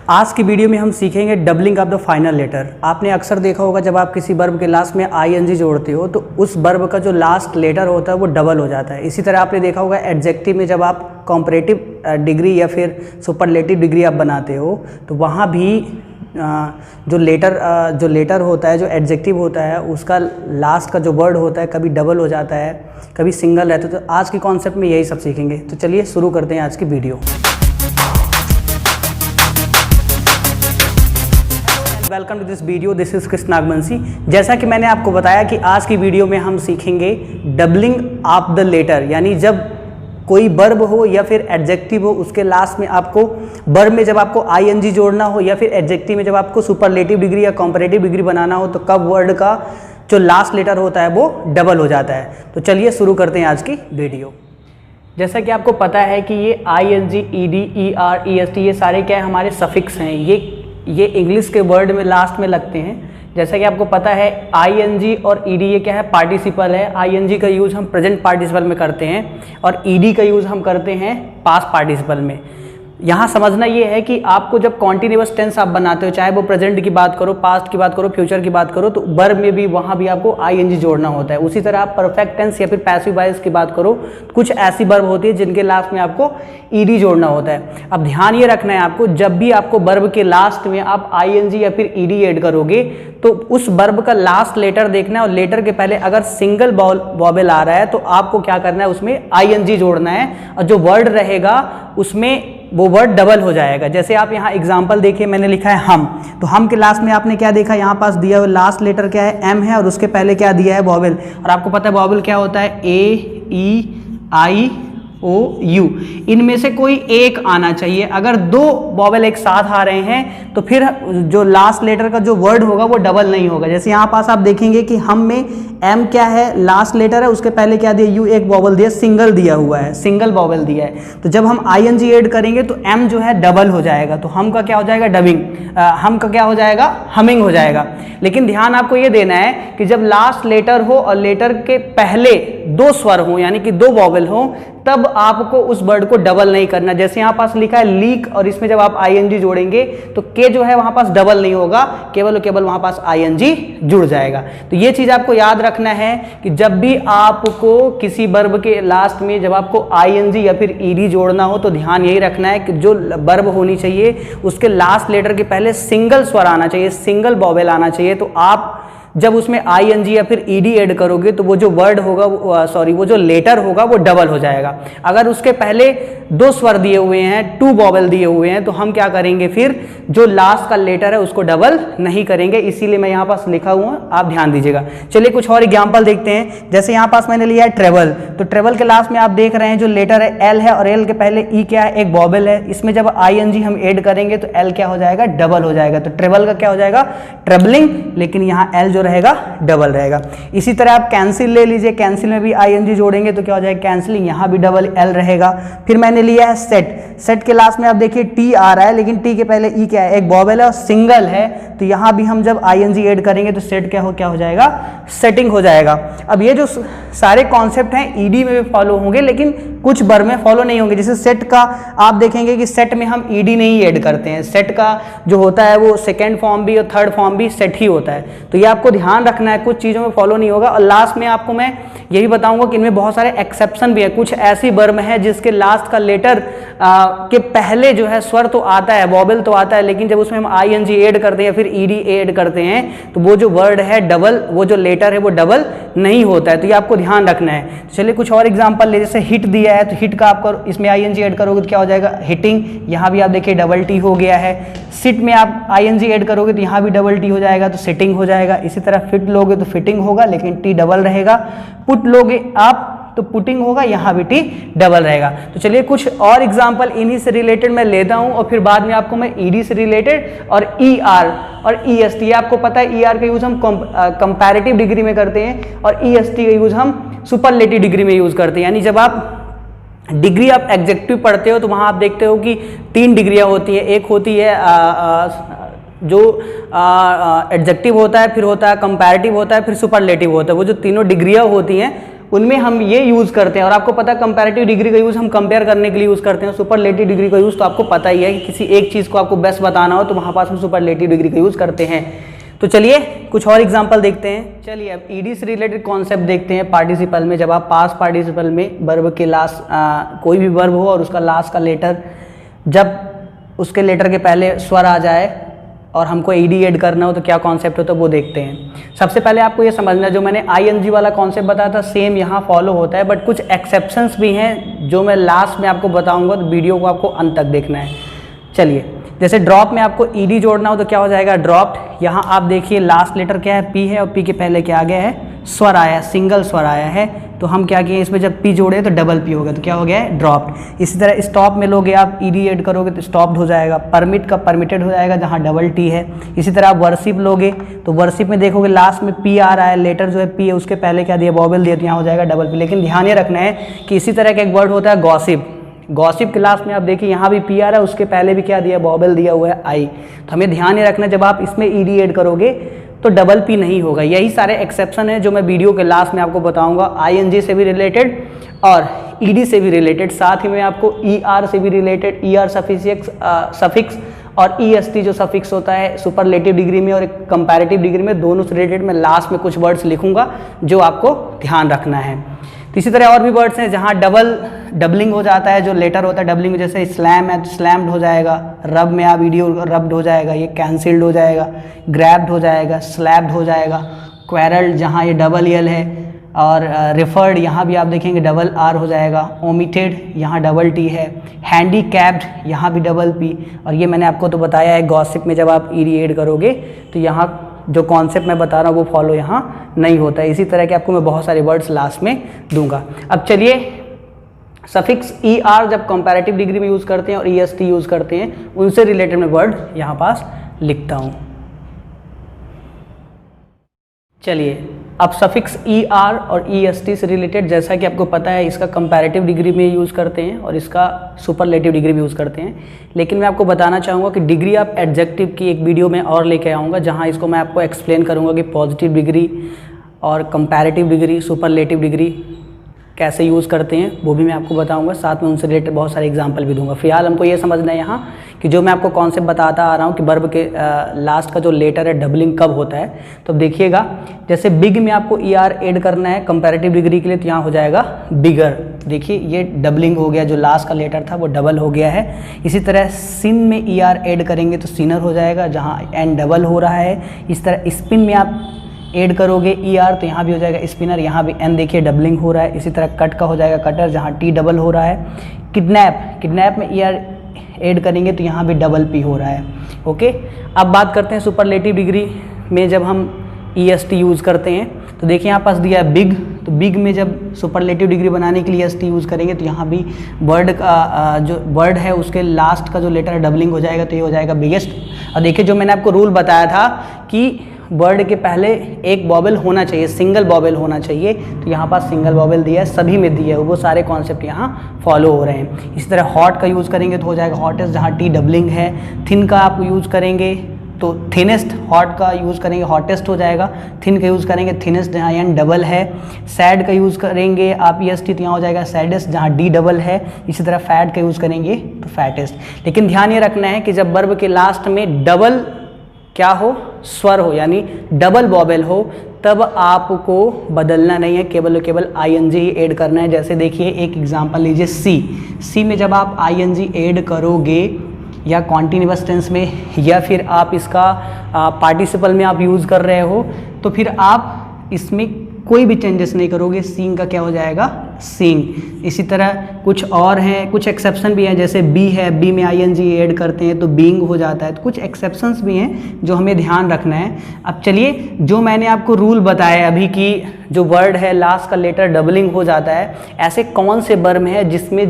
आज की वीडियो में हम सीखेंगे doubling of the final letter. आपने अक्सर देखा होगा जब आप किसी वर्ब के लास्ट में आईएनजी जोड़ते हो तो उस वर्ब का जो लास्ट लेटर होता है वो डबल हो जाता है। इसी तरह आपने देखा होगा एडजेक्टिव में जब आप कंपैरेटिव डिग्री या फिर सुपरलेटिव डिग्री आप बनाते हो तो वहाँ भी जो लेटर होता है, जो एडजेक्टिव होता है, उसका लास्ट का जो वर्ड होता है कभी डबल हो जाता है, कभी सिंगल रहता है। तो आज के कॉन्सेप्ट में यही सब सीखेंगे। तो चलिए शुरू करते हैं आज की video. Welcome to this video, this is Krishna Nagvanshi. जैसा कि मैंने आपको बताया कि आज की वीडियो में हम सीखेंगे डबलिंग ऑफ द लेटर, यानी जब कोई वर्ब हो या फिर एडजेक्टिव हो उसके लास्ट में आपको वर्ब में जब आपको आईएनजी जोड़ना हो या फिर एडजेक्टिव में जब आपको सुपरलेटिव डिग्री या कंपैरेटिव डिग्री बनाना हो तो कब वर्ड का जो लास्ट लेटर होता है वो डबल हो जाता है। तो चलिए शुरू करते हैं आज की वीडियो। जैसा कि आपको पता है कि ये आईएनजी, ईडी, ईआर, ईएसटी ये सारे क्या है हमारे सफिक्स हैं। ये इंग्लिश के वर्ड में लास्ट में लगते हैं। जैसा कि आपको पता है आईएनजी और ईडी ये क्या है, पार्टिसिपल है। आईएनजी का यूज़ हम प्रेजेंट पार्टिसिपल में करते हैं और ईडी का यूज़ हम करते हैं पास्ट पार्टिसिपल में। यहाँ समझना ये है कि आपको जब कॉन्टिन्यूअस टेंस आप बनाते हो, चाहे वो प्रेजेंट की बात करो, पास्ट की बात करो, फ्यूचर की बात करो, तो वर्ब में भी वहाँ भी आपको आईएनजी जोड़ना होता है। उसी तरह आप परफेक्ट टेंस या फिर पैसिव वॉइस की बात करो, कुछ ऐसी वर्ब होती है जिनके लास्ट में आपको ईडी जोड़ना होता है। अब ध्यान ये रखना है आपको, जब भी आपको वर्ब के लास्ट में आप आईएनजी या फिर ईडी ऐड करोगे तो उस वर्ब का लास्ट लेटर देखना है और लेटर के पहले अगर सिंगल वॉवेल आ रहा है तो आपको क्या करना है, उसमें आईएनजी जोड़ना है और जो वर्ड रहेगा उसमें वो वर्ड डबल हो जाएगा। जैसे आप यहाँ एग्जांपल देखिए, मैंने लिखा है हम, तो हम के लास्ट में आपने क्या देखा, यहाँ पास दिया हुआ लास्ट लेटर क्या है, एम है और उसके पहले क्या दिया है, वॉवेल। और आपको पता है वॉवेल क्या होता है, ए, ई, आई, ओ, यू। इनमें से कोई एक आना चाहिए। अगर दो वॉवेल एक साथ आ रहे हैं तो फिर जो लास्ट लेटर का जो वर्ड होगा वो डबल नहीं होगा। जैसे यहाँ पास आप देखेंगे कि हम में एम क्या है, लास्ट लेटर है, उसके पहले क्या दिया, यू, एक वॉवेल दिया, सिंगल दिया हुआ है, सिंगल वॉवेल दिया है। तो जब हम आईएनजी ऐड करेंगे तो एम जो है डबल हो जाएगा, तो हम का क्या हो जाएगा, डबिंग। हम का क्या हो जाएगा, हमिंग हो जाएगा। लेकिन ध्यान आपको ये देना है कि जब लास्ट लेटर हो और लेटर के पहले दो स्वर हो, यानी कि दो वॉवेल हो, तब आपको उस वर्ड को डबल नहीं करना। जैसे यहाँ पास लिखा है लीक और इसमें जब आप आईएनजी जोड़ेंगे तो के जो है वहाँ पास डबल नहीं होगा, केवल और केवल वहाँ पास आईएनजी जुड़ जाएगा। तो ये चीज़ आपको याद रखना है कि जब भी आपको किसी वर्ब के लास्ट में जब आपको आईएनजी या फिर ईडी जोड़ना हो तो ध्यान यही रखना है कि जो वर्ब होनी चाहिए उसके लास्ट लेटर के पहले सिंगल स्वर आना चाहिए, सिंगल वॉवेल आना चाहिए। तो आप जब उसमें आईएनजी या फिर ईडी ऐड करोगे तो वो जो वर्ड होगा, वो जो लेटर होगा वो डबल हो जाएगा। अगर उसके पहले दो स्वर दिए हुए हैं, टू वॉवेल दिए हुए हैं, तो हम क्या करेंगे, फिर जो लास्ट का लेटर है उसको डबल नहीं करेंगे। इसीलिए मैं यहाँ पास लिखा हुआ, आप ध्यान दीजिएगा। चलिए कुछ और एग्जाम्पल देखते हैं। जैसे यहाँ पास मैंने लिया है ट्रेवल, तो ट्रेवल के लास्ट में आप देख रहे हैं जो लेटर है एल है और एल के पहले ई क्या है, एक वॉवेल है। इसमें जब आईएनजी हम ऐड करेंगे तो एल क्या हो जाएगा, डबल हो जाएगा। तो ट्रेवल का क्या हो जाएगा, ट्रेवलिंग, लेकिन यहाँ एल जो रहेगा डबल रहेगा। इसी तरह आप कैंसिल ले लीजिए, कैंसिल में भी आईएनजी जोड़ेंगे तो क्या हो जाएगा, कैंसिलिंग, यहाँ भी डबल एल रहेगा। फिर मैंने लिया है सेट, सेट के लास्ट में आप देखिए टी आ रहा है लेकिन टी के पहले ई क्या है, एक वॉवेल है और सिंगल है, तो यहाँ भी हम जब आईएनजी ऐड करेंगे तो सेट क्या हो जाएगा, सेटिंग हो जाएगा। अब ये जो सारे कॉन्सेप्ट हैं ईडी में भी फॉलो होंगे लेकिन कुछ वर्ब में फॉलो नहीं होंगे। जैसे सेट का आप देखेंगे कि सेट में हम ईडी नहीं ऐड करते हैं, सेट का जो होता है वो सेकेंड फॉर्म भी और थर्ड फॉर्म भी सेट ही होता है। तो ये आपको ध्यान रखना है, कुछ चीज़ों में फॉलो नहीं होगा। और लास्ट में आपको मैं यही बताऊंगा कि इनमें बहुत सारे एक्सेप्शन भी है। कुछ ऐसी वर्ब है जिसके लास्ट का लेटर के पहले जो है स्वर तो आता है, वॉवेल तो आता है, लेकिन जब उसमें हम आईएनजी ऐड करते हैं या फिर ईडी ऐड करते हैं तो वो जो वर्ड है डबल, वो जो लेटर है वो डबल नहीं होता है। तो ये आपको ध्यान रखना है। तो चलिए कुछ और एग्जांपल ले, जैसे हिट दिया है तो हिट का आपको इसमें आईएनजी ऐड करोगे तो क्या हो जाएगा, हिटिंग। यहाँ भी आप देखिए डबल टी हो गया है। सिट में आप आईएनजी ऐड करोगे तो यहाँ भी डबल टी हो जाएगा, तो सिटिंग हो जाएगा। इसी तरह फिट लोगे तो फिटिंग होगा लेकिन टी डबल रहेगा। पुट लोगे आप तो पुटिंग होगा, यहाँ भी टी डबल रहेगा। तो चलिए कुछ और एग्जांपल इन्हीं से रिलेटेड मैं लेता हूँ और फिर बाद में आपको मैं ईडी से रिलेटेड और ईआर और ईएसटी, आपको पता है ईआर का यूज हम कंपैरेटिव डिग्री में करते हैं और ईएसटी का यूज हम सुपरलेटिव डिग्री में यूज करते हैं। यानी जब आप डिग्री आप एग्जेक्टिव पढ़ते हो तो वहाँ आप देखते हो कि तीन डिग्रियाँ होती हैं। एक होती है जो एडजेक्टिव होता है, फिर होता है कंपैरेटिव होता है, फिर सुपरलेटिव होता है। वो जो तीनों डिग्रियाँ होती हैं उनमें हम ये यूज़ करते हैं। और आपको पता है कंपैरेटिव डिग्री का यूज़ हम कंपेयर करने के लिए यूज़ करते हैं। सुपरलेटिव डिग्री का यूज़ तो आपको पता ही है कि किसी एक चीज़ को आपको बेस्ट बताना हो तो वहाँ पास हम सुपरलेटिव डिग्री का यूज़ करते हैं। तो चलिए कुछ और एग्जांपल देखते हैं। चलिए अब ईडी से रिलेटेड कॉन्सेप्ट देखते हैं। पार्टिसिपल में जब आप पास्ट पार्टिसिपल में वर्ब के लास्ट कोई भी वर्ब हो और उसका लास्ट का लेटर, जब उसके लेटर के पहले स्वर आ जाए और हमको ईडी ऐड करना हो तो क्या कॉन्सेप्ट हो, तो वो देखते हैं। सबसे पहले आपको ये समझना, जो मैंने आईएनजी वाला कॉन्सेप्ट बताया था सेम यहाँ फॉलो होता है, बट कुछ एक्सेप्शंस भी हैं जो मैं लास्ट में आपको बताऊंगा, तो वीडियो को आपको अंत तक देखना है। चलिए, जैसे ड्रॉप में आपको ईडी जोड़ना हो तो क्या हो जाएगा, ड्रॉप्ड। यहाँ आप देखिए लास्ट लेटर क्या है, पी है, और पी के पहले क्या आ गया है, स्वर आया, सिंगल स्वर आया है। तो हम क्या किए, इसमें जब पी जोड़े तो डबल पी होगा, तो क्या हो गया है, ड्रॉप्ड। इसी तरह स्टॉप में लोगे आप, ईडी ऐड करोगे तो स्टॉप्ड हो जाएगा। परमिट का परमिटेड हो जाएगा जहाँ डबल टी है। इसी तरह आप वर्शिप लोगे तो वर्शिप में देखोगे लास्ट में पी आ रहा है, लेटर जो है पी है, उसके पहले क्या दिया, वॉवेल दिया, तो यहाँ हो जाएगा डबल पी। लेकिन ध्यान ये रखना है कि इसी तरह का एक वर्ड होता है गॉसिप। गॉसिप के लास्ट में आप देखिए यहाँ भी पी आ रहा है, उसके पहले भी क्या दिया, वॉवेल दिया हुआ है आई। तो हमें ध्यान ये रखना, जब आप इसमें ईडी ऐड करोगे तो डबल पी नहीं होगा। यही सारे एक्सेप्शन है जो मैं वीडियो के लास्ट में आपको बताऊंगा, आईएनजी से भी रिलेटेड और ईडी से भी रिलेटेड, साथ ही में आपको ईआर से भी रिलेटेड, ईआर सफिक्स और ईएसटी जो सफिक्स होता है सुपरलेटिव डिग्री में और कंपैरेटिव डिग्री में, दोनों से रिलेटेड मैं लास्ट में कुछ वर्ड्स लिखूंगा जो आपको ध्यान रखना है। तो इसी तरह और भी वर्ड्स हैं जहाँ डबलिंग हो जाता है, जो लेटर होता है डबलिंग, जैसे स्लैम है तो स्लैम्ड हो जाएगा, रब में आप वीडियो रब्ड हो जाएगा, ये कैंसिल्ड हो जाएगा, ग्रैब्ड हो जाएगा, स्लैब्ड हो जाएगा, क्वेरल्ड जहाँ ये डबल यल है, और रेफर्ड यहाँ भी आप देखेंगे डबल आर हो जाएगा, ओमिटेड यहाँ डबल टी है, हैंडीकैप्ड यहाँ भी डबल पी। और ये मैंने आपको तो बताया है गॉसिप में जब आप ईडी ऐड करोगे तो यहाँ जो कॉन्सेप्ट मैं बता रहा हूँ वो फॉलो यहाँ नहीं होता है। इसी तरह के आपको मैं बहुत सारे वर्ड्स लास्ट में दूंगा। अब चलिए, सफिक्स ई आर जब कंपैरेटिव डिग्री में यूज़ करते हैं और ई एस टी यूज़ करते हैं, उनसे रिलेटेड मैं वर्ड यहाँ पास लिखता हूँ। चलिए, अब सफिक्स ई आर और ई एस टी से रिलेटेड, जैसा कि आपको पता है इसका कंपैरेटिव डिग्री में यूज़ करते हैं और इसका सुपरलेटिव डिग्री में यूज़ करते हैं। लेकिन मैं आपको बताना चाहूँगा कि डिग्री आप एडजेक्टिव की एक वीडियो में और लेके आऊँगा, जहाँ इसको मैं आपको एक्सप्लेन करूँगा कि पॉजिटिव डिग्री और कंपैरेटिव डिग्री, सुपरलेटिव डिग्री कैसे यूज़ करते हैं, वो भी मैं आपको बताऊंगा। साथ में उनसे रिलेटेड बहुत सारे एग्जांपल भी दूंगा। फिलहाल हमको ये समझना है यहाँ कि जो मैं आपको कॉन्सेप्ट बताता आ रहा हूँ कि वर्ब के लास्ट का जो लेटर है डबलिंग कब होता है। तो देखिएगा, जैसे बिग में आपको ई आर ऐड करना है कंपैरेटिव डिग्री के लिए, तो यहाँ हो जाएगा बिगर। देखिए ये डबलिंग हो गया, जो लास्ट का लेटर था वो डबल हो गया है। इसी तरह सिन में ई आर ऐड करेंगे तो सिनर हो जाएगा, जहाँ एन डबल हो रहा है। इस तरह स्पिन में आप ऐड करोगे ई आर तो यहाँ भी हो जाएगा स्पिनर, यहाँ भी एन देखिए डबलिंग हो रहा है। इसी तरह कट का हो जाएगा कटर, जहाँ टी डबल हो रहा है। किडनैप में ई आर ऐड करेंगे तो यहाँ भी डबल पी हो रहा है। ओके, अब बात करते हैं सुपरलेटिव डिग्री में जब हम ई एस टी यूज़ करते हैं। तो देखिए यहाँ पास दिया है बिग, तो बिग में जब सुपरलेटिव डिग्री बनाने के लिए एस टी यूज़ करेंगे तो यहाँ भी वर्ड का जो वर्ड है उसके लास्ट का जो लेटर है डबलिंग हो जाएगा, तो ये हो जाएगा बिगेस्ट। और देखिए जो मैंने आपको रूल बताया था कि वर्ड के पहले एक वॉवेल होना चाहिए, सिंगल वॉवेल होना चाहिए, तो यहाँ पास सिंगल वॉवेल दिया है, सभी में दिया है, वो सारे कॉन्सेप्ट यहाँ फॉलो हो रहे हैं। इसी तरह हॉट का यूज़ करेंगे तो हो जाएगा हॉटेस्ट, जहाँ टी डबलिंग है। थिन का आप यूज़ करेंगे तो थिनेस्ट, हॉट का यूज़ करेंगे हॉटेस्ट हो जाएगा। थिन का यूज़ करेंगे थिनेस्ट, जहाँ एन डबल है। सैड का यूज़ करेंगे आप ई एस टी, तो यहाँ हो जाएगा सैडेस्ट, जहाँ डी डबल है। इसी तरह फैट का यूज़ करेंगे तो फैटेस्ट। लेकिन ध्यान ये रखना है कि जब वर्ब के लास्ट में डबल क्या हो, स्वर हो, यानी डबल वॉवेल हो, तब आपको बदलना नहीं है, केवल आईएनजी ही ऐड करना है। जैसे देखिए एक एग्जांपल लीजिए, सी में जब आप आईएनजी ऐड करोगे या कॉन्टिन्यूअस टेंस में या फिर आप इसका पार्टिसिपल में आप यूज़ कर रहे हो, तो फिर आप इसमें कोई भी चेंजेस नहीं करोगे, सींग का क्या हो जाएगा, सींग। इसी तरह कुछ और हैं, कुछ एक्सेप्शन भी हैं, जैसे बी है, बी में आईएनजी ऐड करते हैं तो बीइंग हो जाता है। तो कुछ एक्सेप्शंस भी हैं जो हमें ध्यान रखना है। अब चलिए, जो मैंने आपको रूल बताया अभी कि जो वर्ड है लास्ट का लेटर डबलिंग हो जाता है, ऐसे कौन से वर्ब है जिसमें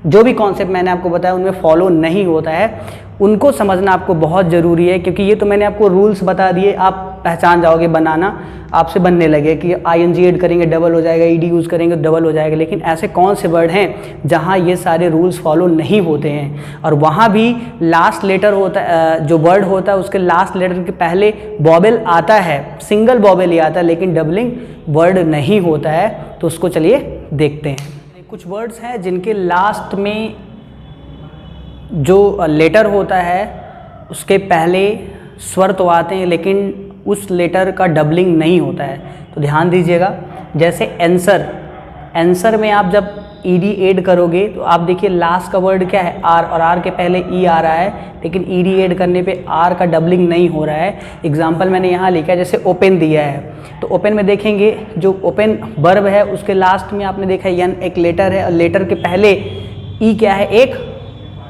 जो भी कॉन्सेप्ट मैंने आपको बताया उनमें फॉलो नहीं होता है, उनको समझना आपको बहुत ज़रूरी है, क्योंकि ये तो मैंने आपको रूल्स बता दिए, आप पहचान जाओगे, बनाना आपसे बनने लगे कि आईएनजी ऐड करेंगे डबल हो जाएगा, ईडी यूज़ करेंगे डबल हो जाएगा। लेकिन ऐसे कौन से वर्ड हैं जहाँ ये सारे रूल्स फॉलो नहीं होते हैं, और वहाँ भी लास्ट लेटर होता है, जो वर्ड होता है उसके लास्ट लेटर के पहले वॉवेल आता है, सिंगल वॉवेल ही आता है, लेकिन डबलिंग वर्ड नहीं होता है। तो उसको चलिए देखते हैं। कुछ वर्ड्स हैं जिनके लास्ट में जो लेटर होता है उसके पहले स्वर तो आते हैं, लेकिन उस लेटर का डबलिंग नहीं होता है। तो ध्यान दीजिएगा, जैसे आंसर, आंसर में आप जब ईडी ऐड करोगे तो आप देखिए लास्ट का वर्ड क्या है, आर, और आर के पहले ई आ रहा है, लेकिन ईडी ऐड करने पे आर का डबलिंग नहीं हो रहा है। एग्जांपल मैंने यहाँ लिखा है, जैसे ओपन दिया है, तो ओपन में देखेंगे जो ओपन वर्ब है उसके लास्ट में आपने देखा एन एक लेटर है, और लेटर के पहले ई क्या है, एक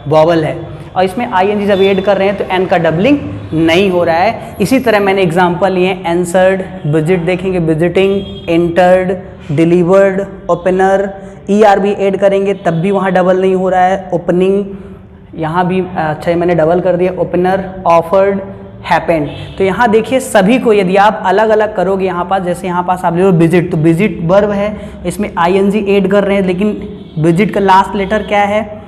वॉवल है, और इसमें आईएनजी जब ऐड कर रहे हैं तो एन का डबलिंग नहीं हो रहा है। इसी तरह मैंने एग्जांपल लिए आंसर्ड, विजिट देखेंगे, visiting, entered, delivered, opener, ER भी ऐड करेंगे तब भी वहाँ डबल नहीं हो रहा है। ओपनिंग, यहाँ भी अच्छा मैंने डबल कर दिया, ओपनर, ऑफर्ड, हैपेंड। तो यहाँ देखिए सभी को यदि आप अलग अलग करोगे, यहाँ पास जैसे यहाँ पास आप ले लो विजिट, तो विजिट वर्ब है, इसमें आईएनजी ऐड कर रहे हैं, लेकिन विजिट का लास्ट लेटर क्या है,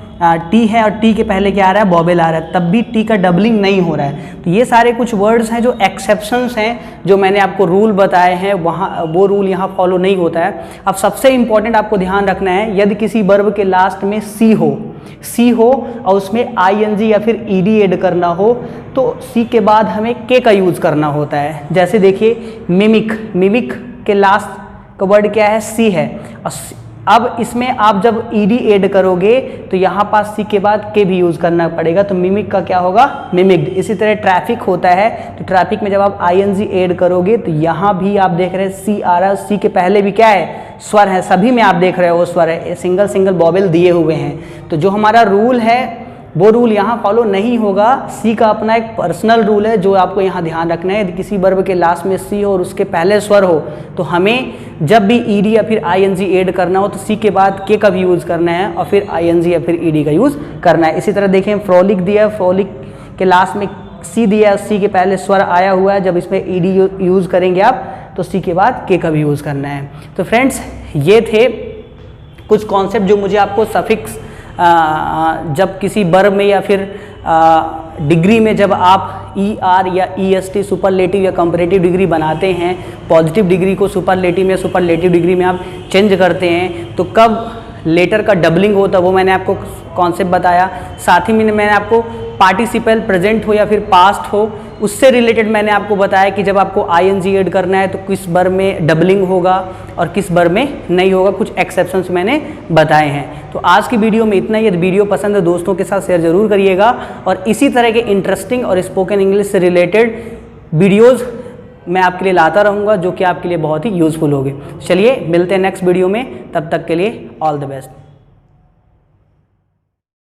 टी है, और टी के पहले क्या आ रहा है, वॉवेल आ रहा है, तब भी टी का डबलिंग नहीं हो रहा है। तो ये सारे कुछ वर्ड्स हैं जो एक्सेप्शंस हैं, जो मैंने आपको रूल बताए हैं, वहाँ वो रूल यहाँ फॉलो नहीं होता है। अब सबसे इंपॉर्टेंट आपको ध्यान रखना है, यदि किसी वर्ब के लास्ट में सी हो और उसमें आईएनजी या फिर ईडी ऐड करना हो, तो सी के बाद हमें के का यूज़ करना होता है। जैसे देखिए मिमिक, मिमिक के लास्ट का वर्ड क्या है, सी है, और अब इसमें आप जब ईडी ऐड करोगे तो यहाँ पास सी के बाद के भी यूज़ करना पड़ेगा, तो मिमिक का क्या होगा, मिमिक्ड। इसी तरह ट्रैफिक होता है, तो ट्रैफिक में जब आप आईएनजी ऐड करोगे तो यहाँ भी आप देख रहे हैं सी आ रहा है, सी के पहले भी क्या है, स्वर है, सभी में आप देख रहे हो वो स्वर है, सिंगल सिंगल वॉवेल दिए हुए हैं। तो जो हमारा रूल है वो रूल यहाँ फॉलो नहीं होगा। सी का अपना एक पर्सनल रूल है जो आपको यहाँ ध्यान रखना है। यदि किसी वर्ब के लास्ट में सी हो और उसके पहले स्वर हो, तो हमें जब भी ईडी या फिर आईएनजी ऐड करना हो तो सी के बाद के का भी यूज़ करना है और फिर आईएनजी या फिर ईडी का यूज़ करना है। इसी तरह देखें फ्रॉलिक दिया है, फ्रॉलिक के लास्ट में सी दिया है, सी के पहले स्वर आया हुआ है, जब इसमें ईडी यूज़ करेंगे आप तो सी के बाद के का भी यूज़ करना है। तो फ्रेंड्स ये थे कुछ कॉन्सेप्ट जो मुझे आपको सफिक्स जब किसी वर्ब में या फिर डिग्री में जब आप ई आर या ई एस टी सुपरलेटिव या कंपैरेटिव डिग्री बनाते हैं, पॉजिटिव डिग्री को सुपरलेटिव में, सुपरलेटिव डिग्री में आप चेंज करते हैं, तो कब लेटर का डबलिंग होता है वो मैंने आपको कॉन्सेप्ट बताया। साथ ही में मैंने आपको पार्टिसिपल प्रेजेंट हो या फिर पास्ट हो उससे रिलेटेड मैंने आपको बताया कि जब आपको आईएनजी ऐड करना है तो किस वर्ब में डबलिंग होगा और किस वर्ब में नहीं होगा, कुछ एक्सेप्शंस मैंने बताए हैं। तो आज की वीडियो में इतना ही। यदि वीडियो पसंद है दोस्तों के साथ शेयर जरूर करिएगा, और इसी तरह के इंटरेस्टिंग और स्पोकन इंग्लिश से रिलेटेड वीडियोज़ मैं आपके लिए लाता रहूँगा जो कि आपके लिए बहुत ही यूज़फुल होगी। चलिए मिलते हैं नेक्स्ट वीडियो में, तब तक के लिए ऑल द बेस्ट।